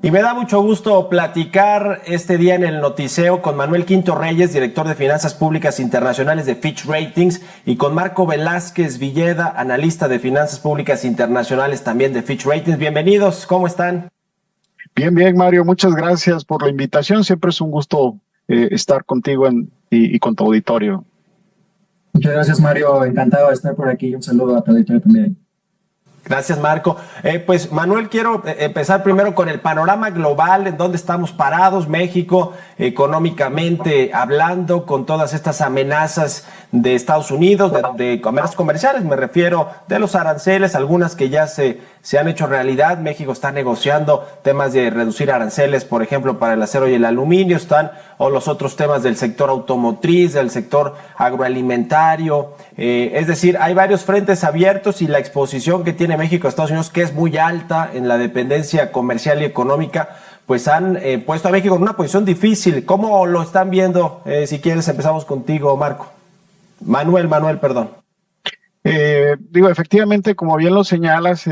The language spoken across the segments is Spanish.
Y me da mucho gusto platicar este día en el Noticeo con Manuel Quinto Reyes, director de Finanzas Públicas Internacionales de Fitch Ratings, y con Marco Velázquez Villeda, analista de Finanzas Públicas Internacionales también de Fitch Ratings. Bienvenidos, ¿cómo están? Bien, bien, Mario, muchas gracias por la invitación. Siempre es un gusto estar contigo y con tu auditorio. Muchas gracias, Mario. Encantado de estar por aquí. Un saludo a tu auditorio también. Gracias, Marco. Pues, Manuel, quiero empezar primero con el panorama global, en dónde estamos parados, México, económicamente hablando, con todas estas amenazas de Estados Unidos, de amenazas comerciales, me refiero, de los aranceles, algunas que ya se han hecho realidad. México está negociando temas de reducir aranceles, por ejemplo, para el acero y el aluminio, o los otros temas del sector automotriz, del sector agroalimentario. Es decir, hay varios frentes abiertos y la exposición que tiene México a Estados Unidos, que es muy alta en la dependencia comercial y económica, pues han puesto a México en una posición difícil. ¿Cómo lo están viendo? Si quieres, empezamos contigo, Marco. Manuel, perdón. Efectivamente, como bien lo señalas,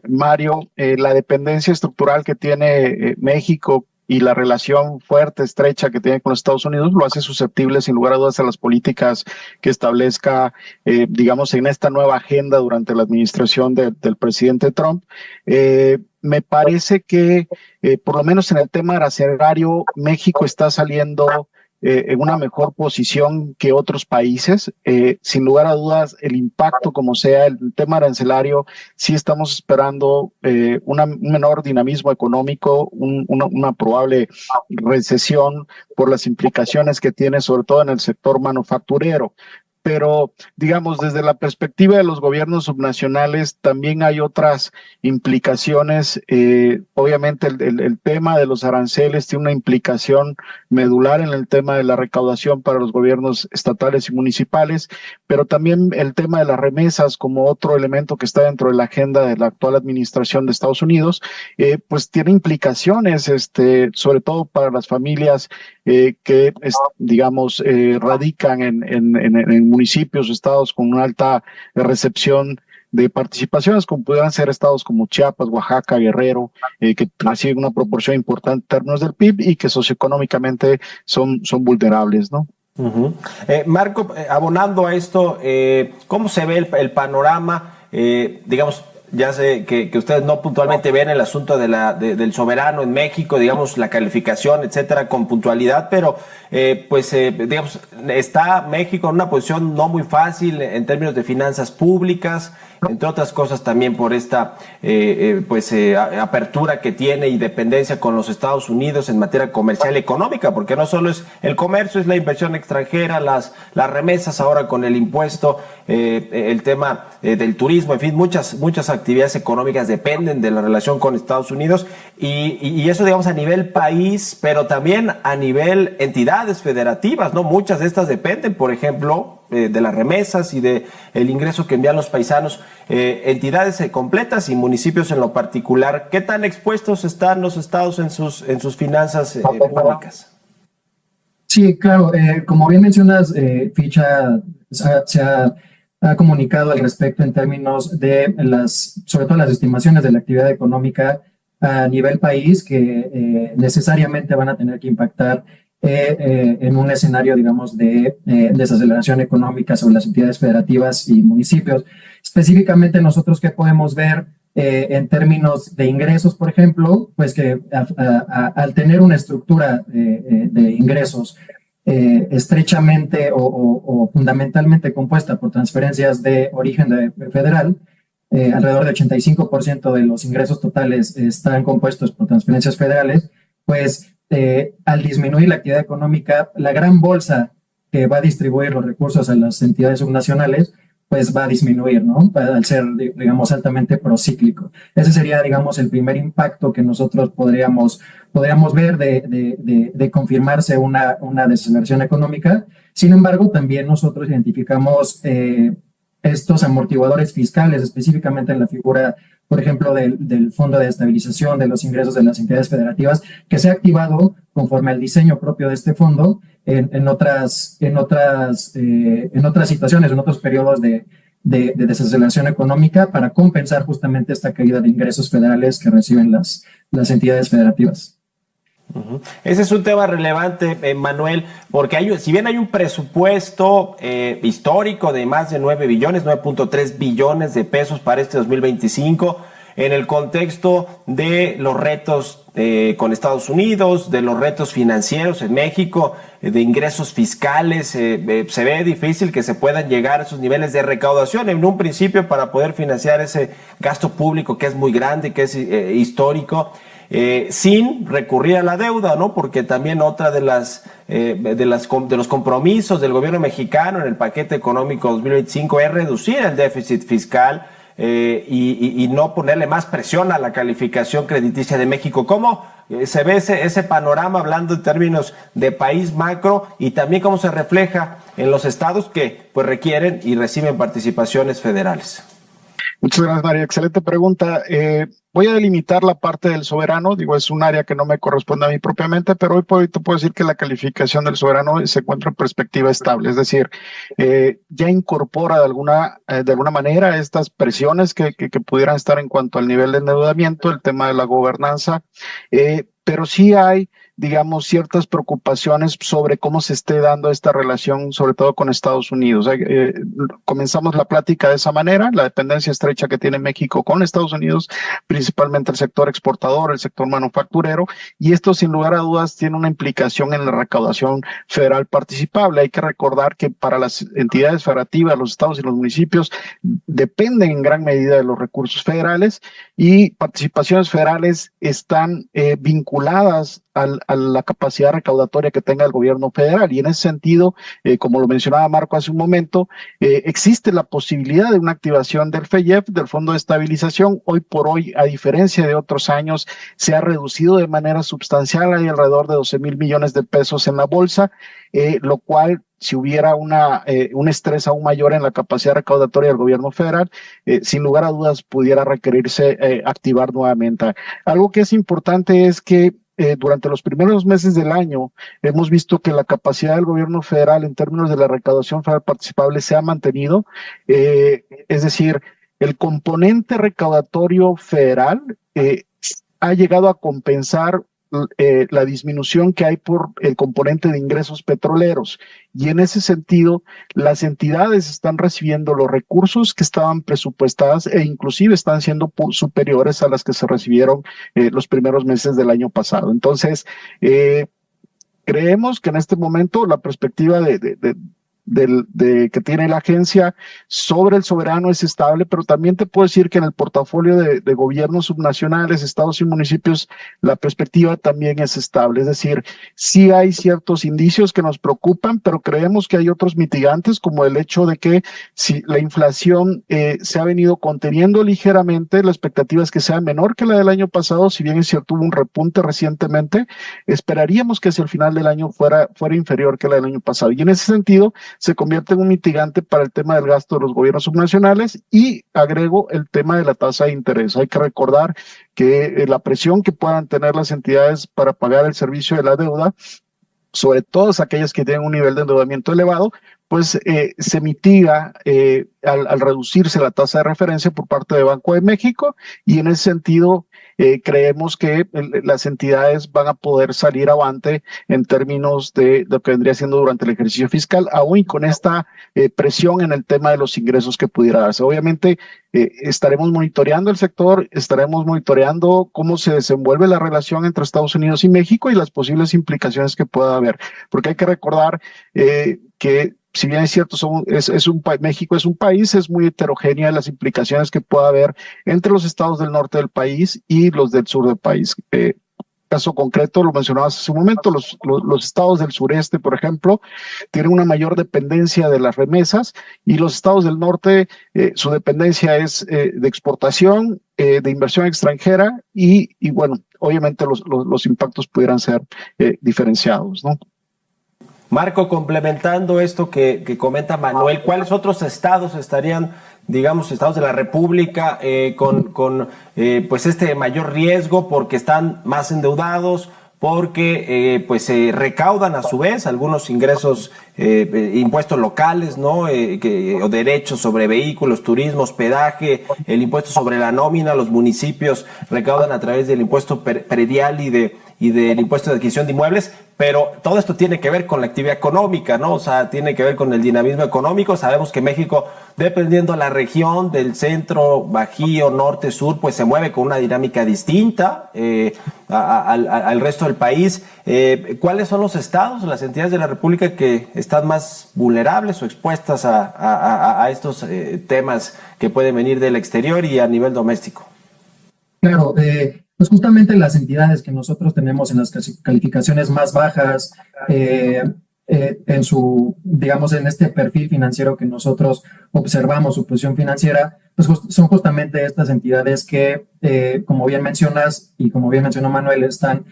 Mario, la dependencia estructural que tiene México y la relación fuerte, estrecha que tiene con los Estados Unidos lo hace susceptible, sin lugar a dudas, a las políticas que establezca, digamos, en esta nueva agenda durante la administración del presidente Trump. Me parece que, por lo menos en el tema arancelario, México está saliendo en una mejor posición que otros países. Sin lugar a dudas, el impacto, como sea el tema arancelario, sí estamos esperando un menor dinamismo económico, una probable recesión por las implicaciones que tiene, sobre todo en el sector manufacturero. Pero, digamos, desde la perspectiva de los gobiernos subnacionales, también hay otras implicaciones. Obviamente, el tema de los aranceles tiene una implicación medular en el tema de la recaudación para los gobiernos estatales y municipales, pero también el tema de las remesas como otro elemento que está dentro de la agenda de la actual administración de Estados Unidos, pues tiene implicaciones, sobre todo para las familias que, digamos, radican en municipios o estados con una alta recepción de participaciones, como pudieran ser estados como Chiapas, Oaxaca, Guerrero, que reciben una proporción importante en términos del PIB y que socioeconómicamente son vulnerables, ¿no? Marco, abonando a esto, ¿cómo se ve el panorama? Digamos, ya sé que ustedes no puntualmente ven el asunto del soberano en México, digamos, la calificación, etcétera, con puntualidad, pero digamos, está México en una posición no muy fácil en términos de finanzas públicas, entre otras cosas también por esta apertura que tiene y dependencia con los Estados Unidos en materia comercial y económica, porque no solo es el comercio, es la inversión extranjera, las remesas ahora con el impuesto, el tema del turismo, en fin, muchas actividades económicas dependen de la relación con Estados Unidos y eso, digamos, a nivel país, pero también a nivel entidades federativas, ¿no? Muchas de estas dependen, por ejemplo, de las remesas y de el ingreso que envían los paisanos, entidades completas y municipios en lo particular. ¿Qué tan expuestos están los estados en sus finanzas públicas? Sí, claro. Como bien mencionas, Ficha se ha comunicado al respecto en términos de sobre todo las estimaciones de la actividad económica a nivel país que necesariamente van a tener que impactar en un escenario, digamos, de desaceleración económica sobre las entidades federativas y municipios. Específicamente nosotros, ¿qué podemos ver en términos de ingresos, por ejemplo? Pues que al tener una estructura de ingresos estrechamente o fundamentalmente compuesta por transferencias de origen federal, alrededor de 85% de los ingresos totales están compuestos por transferencias federales, pues al disminuir la actividad económica, la gran bolsa que va a distribuir los recursos a las entidades subnacionales, pues va a disminuir, ¿no? Al ser, digamos, altamente procíclico. Ese sería, digamos, el primer impacto que nosotros podríamos ver de confirmarse una desaceleración económica. Sin embargo, también nosotros identificamos estos amortiguadores fiscales, específicamente en la figura, por ejemplo, del Fondo de Estabilización de los Ingresos de las Entidades Federativas, que se ha activado conforme al diseño propio de este fondo en otras situaciones, en otros periodos de desaceleración económica para compensar justamente esta caída de ingresos federales que reciben las las entidades federativas. Ese es un tema relevante, Manuel, porque si bien hay un presupuesto histórico de más de 9 billones, 9.3 billones de pesos para este 2025, en el contexto de los retos con Estados Unidos, de los retos financieros en México, de ingresos fiscales, se ve difícil que se puedan llegar a esos niveles de recaudación en un principio para poder financiar ese gasto público que es muy grande, que es histórico. Sin recurrir a la deuda, ¿no? Porque también otra de los compromisos del gobierno mexicano en el paquete económico 2025 es reducir el déficit fiscal y no ponerle más presión a la calificación crediticia de México. ¿Cómo se ve ese panorama hablando en términos de país macro y también cómo se refleja en los estados que pues requieren y reciben participaciones federales? Muchas gracias, María. Excelente pregunta. Voy a delimitar la parte del soberano. Digo, es un área que no me corresponde a mí propiamente, pero hoy por hoy te puedo decir que la calificación del soberano se encuentra en perspectiva estable. Es decir, ya incorpora de alguna manera estas presiones que pudieran estar en cuanto al nivel de endeudamiento, el tema de la gobernanza, pero sí hay, digamos, ciertas preocupaciones sobre cómo se esté dando esta relación, sobre todo con Estados Unidos. Comenzamos la plática de esa manera, la dependencia estrecha que tiene México con Estados Unidos, principalmente el sector exportador, el sector manufacturero, y esto sin lugar a dudas tiene una implicación en la recaudación federal participable. Hay que recordar que para las entidades federativas, los estados y los municipios dependen en gran medida de los recursos federales y participaciones federales están vinculadas a la capacidad recaudatoria que tenga el gobierno federal. Y en ese sentido, como lo mencionaba Marco hace un momento, existe la posibilidad de una activación del FEIEF, del Fondo de Estabilización. Hoy por hoy, a diferencia de otros años, se ha reducido de manera sustancial, hay alrededor de 12,000 millones de pesos en la bolsa, lo cual, si hubiera un estrés aún mayor en la capacidad recaudatoria del gobierno federal, sin lugar a dudas pudiera requerirse activar nuevamente. Algo que es importante es que durante los primeros meses del año hemos visto que la capacidad del gobierno federal en términos de la recaudación federal participable se ha mantenido, es decir, el componente recaudatorio federal ha llegado a compensar la disminución que hay por el componente de ingresos petroleros. Y en ese sentido, las entidades están recibiendo los recursos que estaban presupuestadas e inclusive están siendo superiores a las que se recibieron los primeros meses del año pasado. Entonces, creemos que en este momento la perspectiva que tiene la agencia sobre el soberano es estable, pero también te puedo decir que en el portafolio de gobiernos subnacionales, estados y municipios, la perspectiva también es estable. Es decir, sí hay ciertos indicios que nos preocupan, pero creemos que hay otros mitigantes, como el hecho de que si la inflación se ha venido conteniendo ligeramente, la expectativa es que sea menor que la del año pasado. Si bien es cierto, hubo un repunte recientemente, esperaríamos que hacia el final del año fuera inferior que la del año pasado. Y en ese sentido, se convierte en un mitigante para el tema del gasto de los gobiernos subnacionales. Y agrego el tema de la tasa de interés. Hay que recordar que la presión que puedan tener las entidades para pagar el servicio de la deuda, sobre todo aquellas que tienen un nivel de endeudamiento elevado, pues se mitiga al reducirse la tasa de referencia por parte de Banco de México, y en ese sentido creemos que las entidades van a poder salir avante en términos de lo que vendría siendo durante el ejercicio fiscal, aún con esta presión en el tema de los ingresos que pudiera darse. Obviamente estaremos monitoreando el sector, estaremos monitoreando cómo se desenvuelve la relación entre Estados Unidos y México y las posibles implicaciones que pueda haber, porque hay que recordar que si bien es cierto, México es un país, es muy heterogénea las implicaciones que pueda haber entre los estados del norte del país y los del sur del país. Caso concreto, lo mencionabas hace un momento, los estados del sureste, por ejemplo, tienen una mayor dependencia de las remesas, y los estados del norte, su dependencia es de exportación, de inversión extranjera, y bueno, obviamente los impactos pudieran ser diferenciados, ¿no? Marco, complementando esto que comenta Manuel, ¿cuáles otros estados estarían, digamos, estados de la República con pues este mayor riesgo porque están más endeudados, porque pues se recaudan a su vez algunos ingresos, impuestos locales, ¿no? O derechos sobre vehículos, turismo, hospedaje, el impuesto sobre la nómina. Los municipios recaudan a través del impuesto predial y del impuesto de adquisición de inmuebles, pero todo esto tiene que ver con la actividad económica, ¿no? O sea, tiene que ver con el dinamismo económico. Sabemos que México, dependiendo de la región, del centro, bajío, norte, sur, pues se mueve con una dinámica distinta al resto del país. ¿Cuáles son los estados, las entidades de la República que están más vulnerables o expuestas a estos temas que pueden venir del exterior y a nivel doméstico? Claro, pues justamente las entidades que nosotros tenemos en las calificaciones más bajas, en su, digamos, en este perfil financiero que nosotros observamos, su posición financiera, pues son justamente estas entidades que, como bien mencionas y como bien mencionó Manuel, están,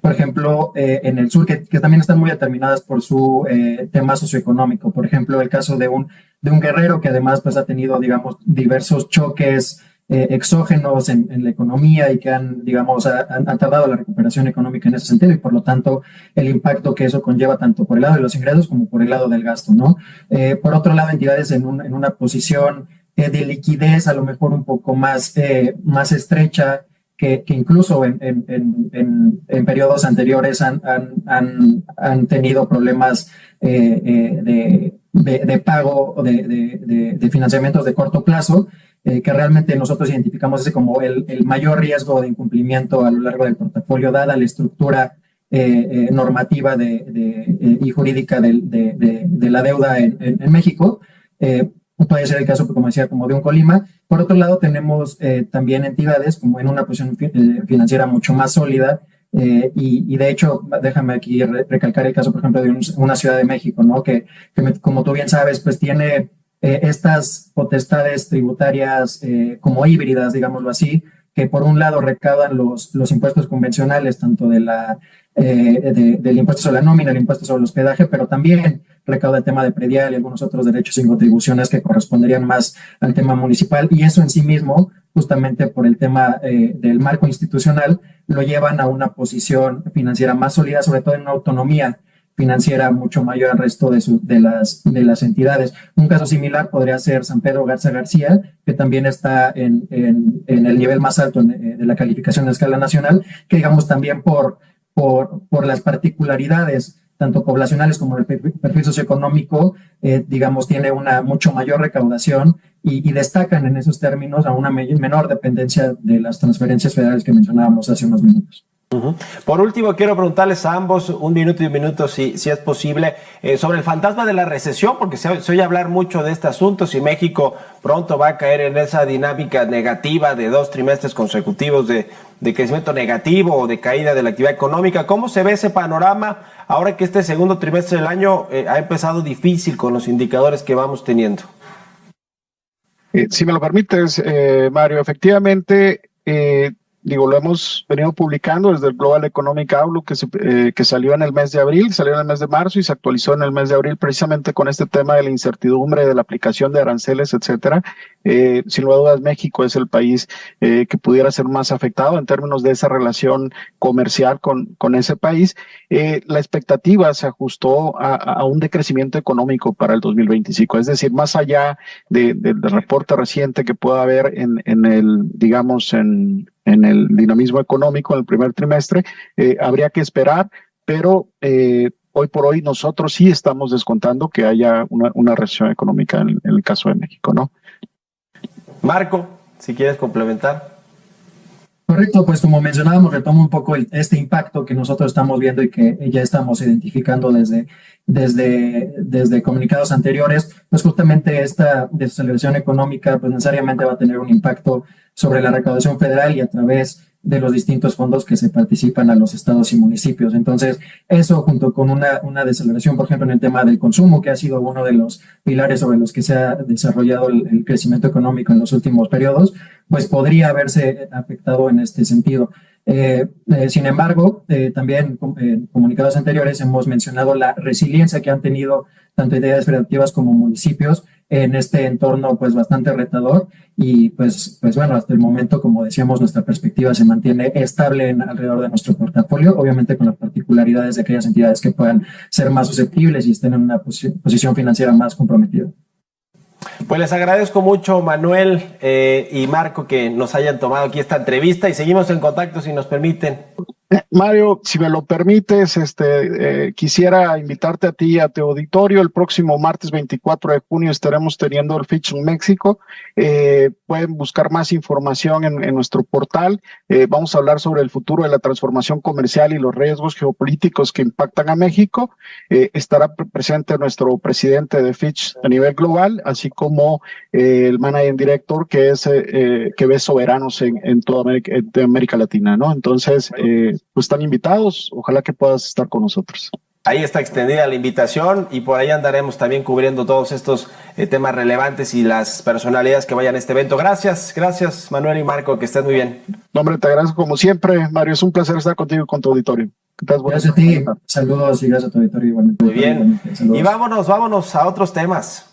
por ejemplo, en el sur, que también están muy determinadas por su tema socioeconómico. Por ejemplo, el caso de un Guerrero que además pues ha tenido, digamos, diversos choques exógenos en la economía y que han, digamos, han tardado la recuperación económica en ese sentido y por lo tanto el impacto que eso conlleva tanto por el lado de los ingresos como por el lado del gasto, ¿no? Por otro lado, entidades en una posición de liquidez a lo mejor un poco más estrecha, que incluso en periodos anteriores han tenido problemas de pago o de financiamientos de corto plazo, que realmente nosotros identificamos ese como el mayor riesgo de incumplimiento a lo largo del portafolio, dada la estructura normativa y jurídica de la deuda en México. Puede ser el caso, como decía, como de un Colima. Por otro lado, tenemos también entidades como en una posición financiera mucho más sólida, y de hecho, déjame aquí recalcar el caso, por ejemplo, de una Ciudad de México, ¿no? Que como tú bien sabes, pues tiene estas potestades tributarias como híbridas, digámoslo así, que por un lado recaudan los impuestos convencionales, tanto del impuesto sobre la nómina, el impuesto sobre el hospedaje, pero también recauda el tema de predial y algunos otros derechos y contribuciones que corresponderían más al tema municipal, y eso en sí mismo, justamente por el tema del marco institucional, lo llevan a una posición financiera más sólida, sobre todo en una autonomía financiera mucho mayor al resto de las entidades. Un caso similar podría ser San Pedro Garza García, que también está en el nivel más alto de la calificación a escala nacional, que digamos también por las particularidades tanto poblacionales como el perfil socioeconómico, digamos, tiene una mucho mayor recaudación y destacan en esos términos a una menor dependencia de las transferencias federales que mencionábamos hace unos minutos. Por último, quiero preguntarles a ambos, un minuto y un minuto, si es posible, sobre el fantasma de la recesión, porque se oye hablar mucho de este asunto, si México pronto va a caer en esa dinámica negativa de 2 trimestres consecutivos de crecimiento negativo o de caída de la actividad económica. ¿Cómo se ve ese panorama ahora que este segundo trimestre del año ha empezado difícil con los indicadores que vamos teniendo? Si me lo permites, Mario, efectivamente, lo hemos venido publicando desde el Global Economic Outlook que salió en el mes de abril, salió en el mes de marzo y se actualizó en el mes de abril precisamente con este tema de la incertidumbre de la aplicación de aranceles, etcétera. Sin lugar a dudas, México es el país que pudiera ser más afectado en términos de esa relación comercial con ese país. La expectativa se ajustó a un decrecimiento económico para el 2025, es decir, más allá del reporte reciente que pueda haber en el dinamismo económico en el primer trimestre, habría que esperar, pero hoy por hoy nosotros sí estamos descontando que haya una recesión económica en el caso de México, ¿no? Marco, si quieres complementar. Correcto, pues como mencionábamos, retomo un poco este impacto que nosotros estamos viendo y que ya estamos identificando desde comunicados anteriores. Pues justamente esta desaceleración económica pues necesariamente va a tener un impacto sobre la recaudación federal y a través de los distintos fondos que se participan a los estados y municipios. Entonces, eso junto con una desaceleración, por ejemplo, en el tema del consumo, que ha sido uno de los pilares sobre los que se ha desarrollado el crecimiento económico en los últimos periodos, pues podría haberse afectado en este sentido. Sin embargo, también en comunicados anteriores hemos mencionado la resiliencia que han tenido tanto entidades federativas como municipios en este entorno pues bastante retador y pues bueno, hasta el momento, como decíamos, nuestra perspectiva se mantiene estable alrededor de nuestro portafolio, obviamente con las particularidades de aquellas entidades que puedan ser más susceptibles y estén en una posición financiera más comprometida. Pues les agradezco mucho, Manuel y Marco, que nos hayan tomado aquí esta entrevista y seguimos en contacto si nos permiten. Mario, si me lo permites, quisiera invitarte a ti y a tu auditorio. El próximo martes 24 de junio estaremos teniendo el Fitch en México. Pueden buscar más información en nuestro portal. Vamos a hablar sobre el futuro de la transformación comercial y los riesgos geopolíticos que impactan a México. Estará presente nuestro presidente de Fitch a nivel global, así como el managing director que ve soberanos en toda América Latina, ¿no? Entonces, pues están invitados, ojalá que puedas estar con nosotros. Ahí está extendida la invitación y por ahí andaremos también cubriendo todos estos temas relevantes y las personalidades que vayan a este evento. Gracias Manuel y Marco, que estén muy bien. No, hombre, te agradezco como siempre, Mario, es un placer estar contigo y con tu auditorio. Gracias a ti, saludos y gracias a tu auditorio igualmente. Muy bien, y vámonos a otros temas.